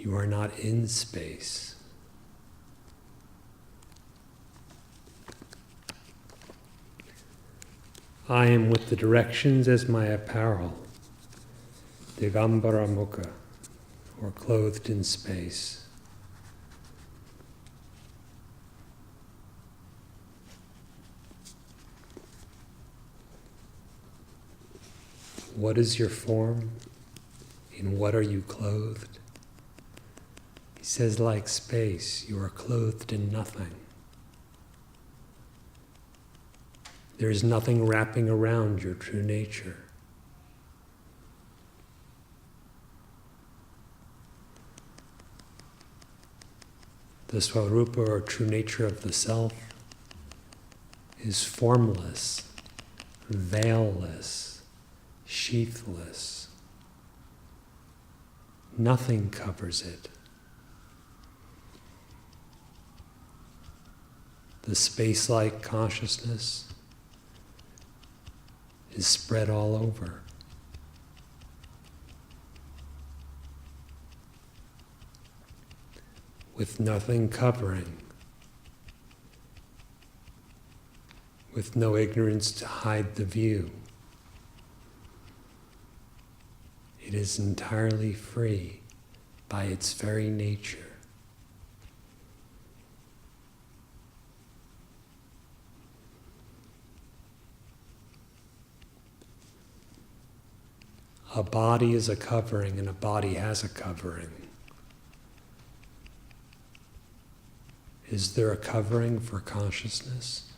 You are not in space. I am with the directions as my apparel, Digambara Mukha, or clothed in space. What is your form? In what are you clothed? He says, like space, you are clothed in nothing. There is nothing wrapping around your true nature. The Swarupa, or true nature of the self, is formless, veilless, sheathless. Nothing covers it. The space-like consciousness is spread all over. With nothing covering, with no ignorance to hide the view. It is entirely free by its very nature. A body is a covering, and a body has a covering. Is there a covering for consciousness?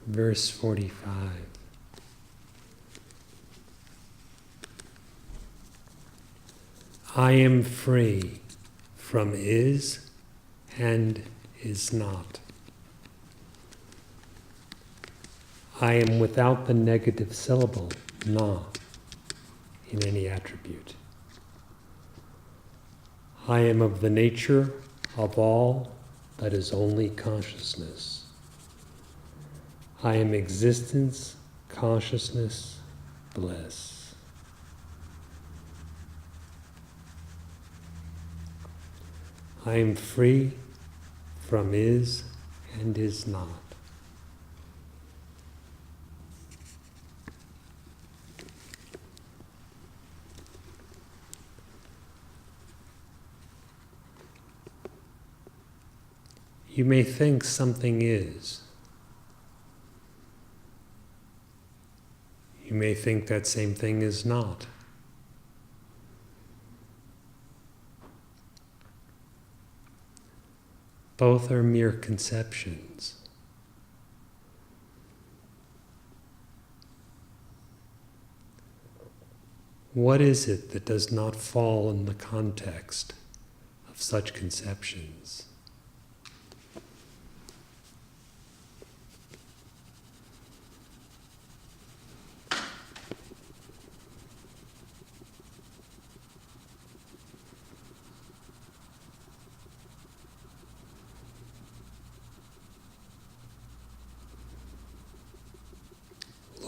Verse 45. I am free from is and is not. I am without the negative syllable, na, in any attribute. I am of the nature of all that is only consciousness. I am existence, consciousness, bliss. I am free from is and is not. You may think something is. You may think that same thing is not. Both are mere conceptions. What is it that does not fall in the context of such conceptions?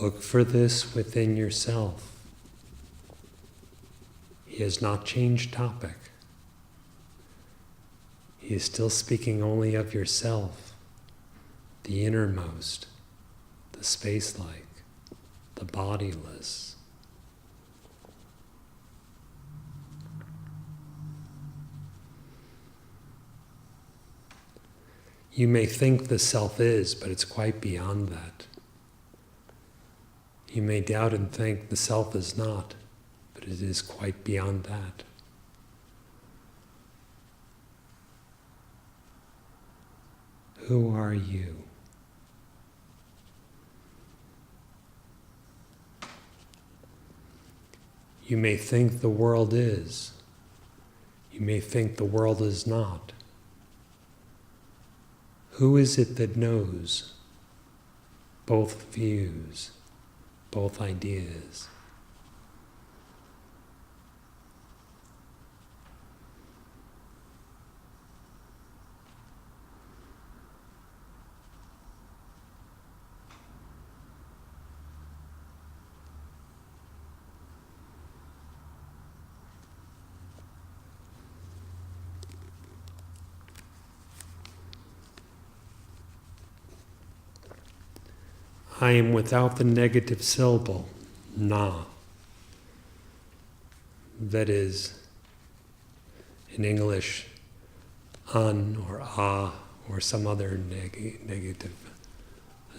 Look for this within yourself. He has not changed topic. He is still speaking only of yourself, the innermost, the space-like, the bodiless. You may think the self is, but it's quite beyond that. You may doubt and think the self is not, but it is quite beyond that. Who are you? You may think the world is. You may think the world is not. Who is it that knows both views, both ideas? I am without the negative syllable, na. That is, in English, un or ah or some other negative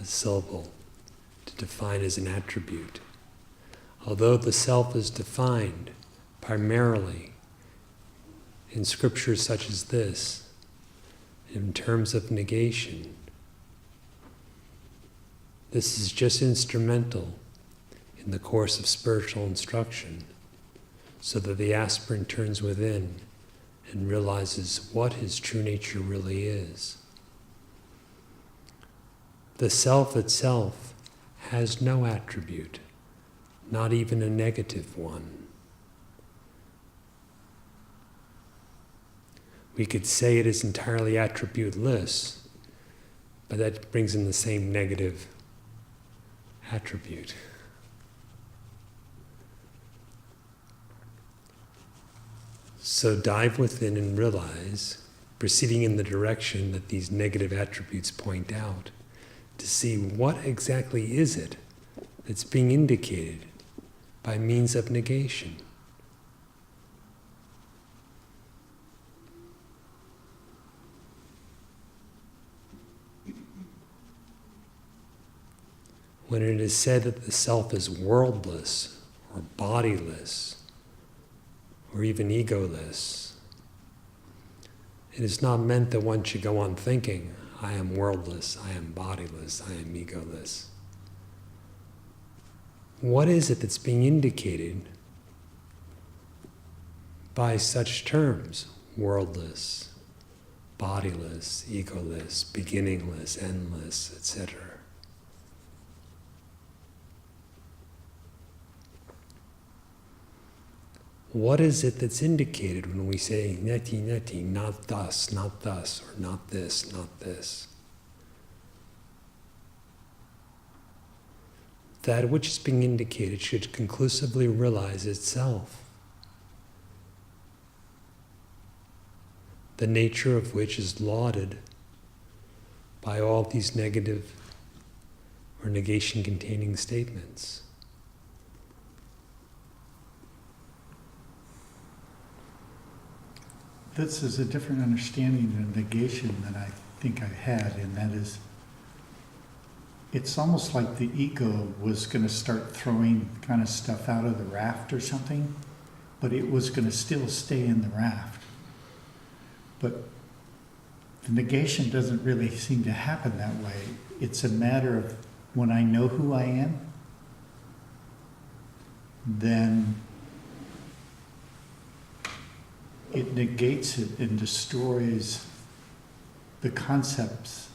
syllable to define as an attribute. Although the self is defined primarily in scriptures such as this, in terms of negation, this is just instrumental in the course of spiritual instruction, so that the aspirant turns within and realizes what his true nature really is. The self itself has no attribute, not even a negative one. We could say it is entirely attributeless, but that brings in the same negative attribute. So dive within and realize, proceeding in the direction that these negative attributes point out, to see what exactly is it that's being indicated by means of negation. When it is said that the self is worldless or bodiless or even egoless, it is not meant that one should go on thinking, I am worldless, I am bodiless, I am egoless. What is it that's being indicated by such terms? Worldless, bodiless, egoless, beginningless, endless, etc. What is it that's indicated when we say neti neti, not thus, or not this, not this? That which is being indicated should conclusively realize itself, the nature of which is lauded by all these negative or negation-containing statements. This is a different understanding of negation than I think I had, and that is, it's almost like the ego was going to start throwing kind of stuff out of the raft or something, but it was going to still stay in the raft. But the negation doesn't really seem to happen that way. It's a matter of when I know who I am, then it negates it and destroys the concepts,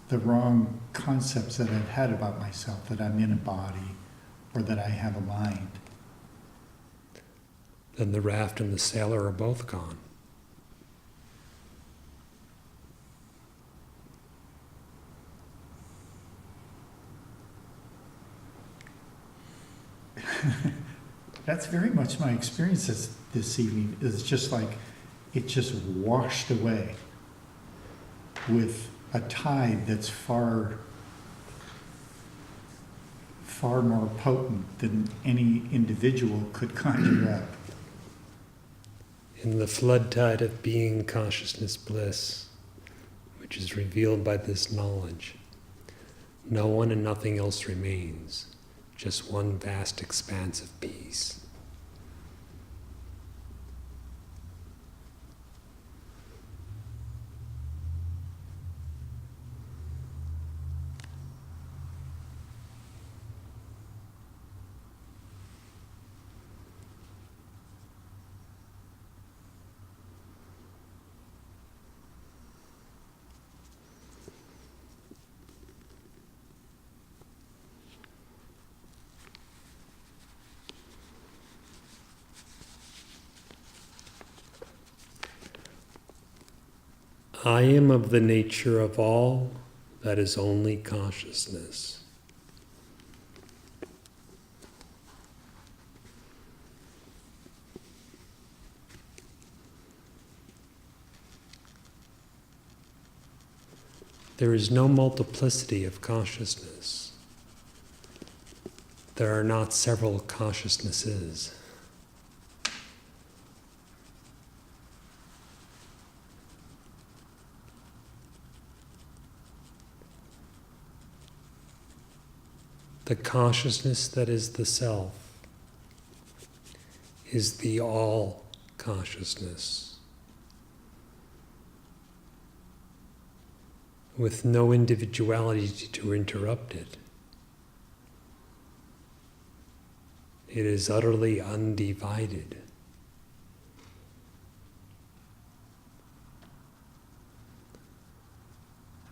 the wrong concepts that I've had about myself, that I'm in a body or that I have a mind. Then the raft and the sailor are both gone. That's very much my experience this evening. It's just like it just washed away with a tide that's far more potent than any individual could conjure up. In the flood tide of being, consciousness, bliss, which is revealed by this knowledge, no one and nothing else remains. Just one vast expanse of peace. I am of the nature of all that is only consciousness. There is no multiplicity of consciousness. There are not several consciousnesses. The consciousness that is the self is the all consciousness, with no individuality to interrupt it. It is utterly undivided.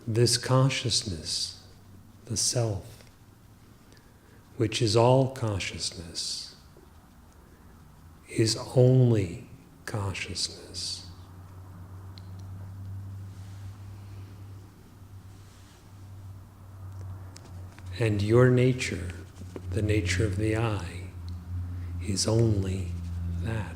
This consciousness, the self, which is all consciousness, is only consciousness. And your nature, the nature of the I, is only that.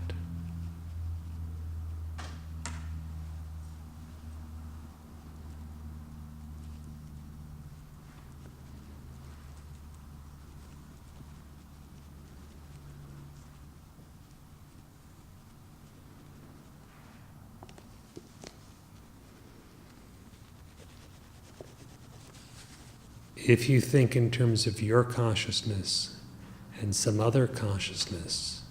If you think in terms of your consciousness and some other consciousness,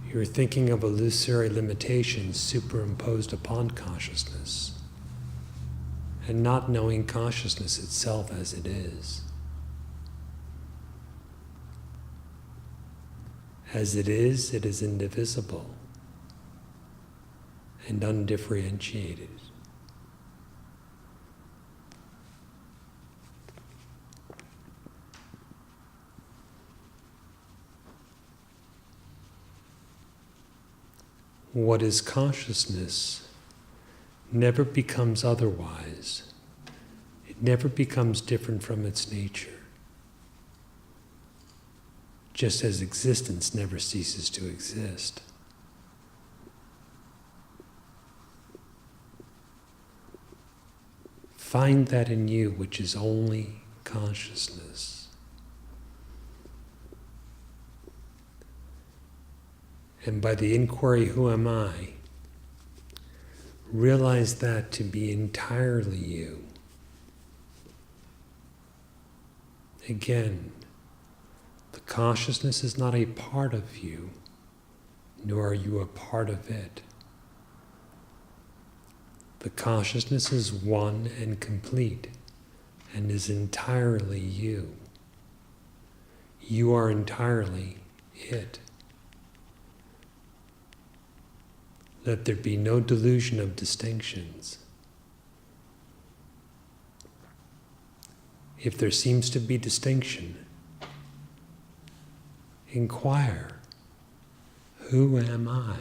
you're thinking of illusory limitations superimposed upon consciousness and not knowing consciousness itself as it is. As it is indivisible and undifferentiated. What is consciousness never becomes otherwise. It never becomes different from its nature. Just as existence never ceases to exist. Find that in you which is only consciousness. And by the inquiry, who am I? Realize that to be entirely you. Again, the consciousness is not a part of you, nor are you a part of it. The consciousness is one and complete, and is entirely you. You are entirely it. Let there be no delusion of distinctions. If there seems to be distinction, inquire, who am I?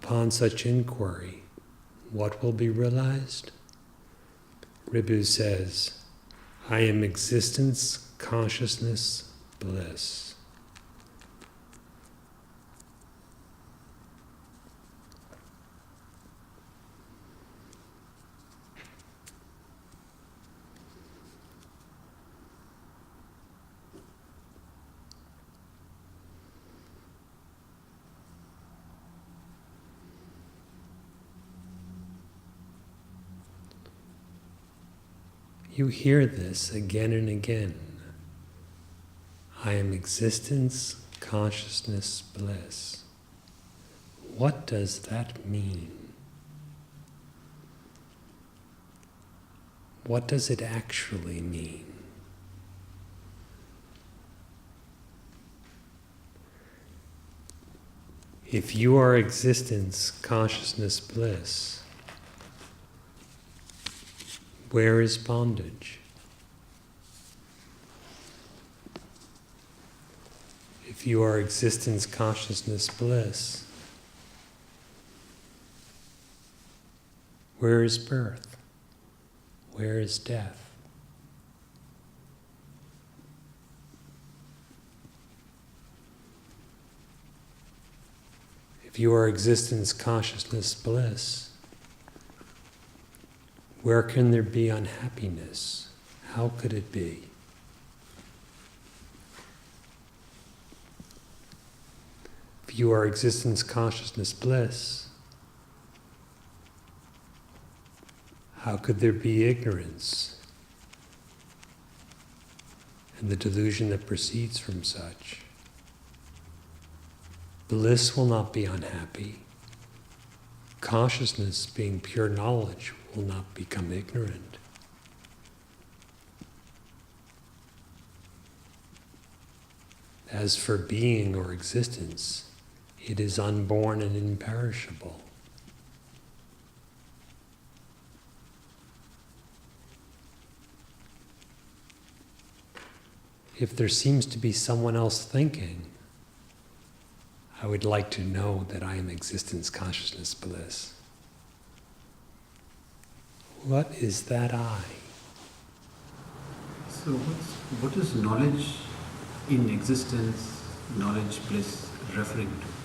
Upon such inquiry, what will be realized? Ribhu says, I am existence, consciousness, bliss. You hear this again and again. I am existence, consciousness, bliss. What does that mean? What does it actually mean? If you are existence, consciousness, bliss, where is bondage? If you are existence, consciousness, bliss, where is birth? Where is death? If you are existence, consciousness, bliss, where can there be unhappiness? How could it be? If you are existence, consciousness, bliss, how could there be ignorance and the delusion that proceeds from such? Bliss will not be unhappy. Consciousness, being pure knowledge, will not become ignorant. As for being or existence, it is unborn and imperishable. If there seems to be someone else thinking, I would like to know that I am existence, consciousness, bliss. What is that I? So what is knowledge in existence, knowledge, bliss referring to?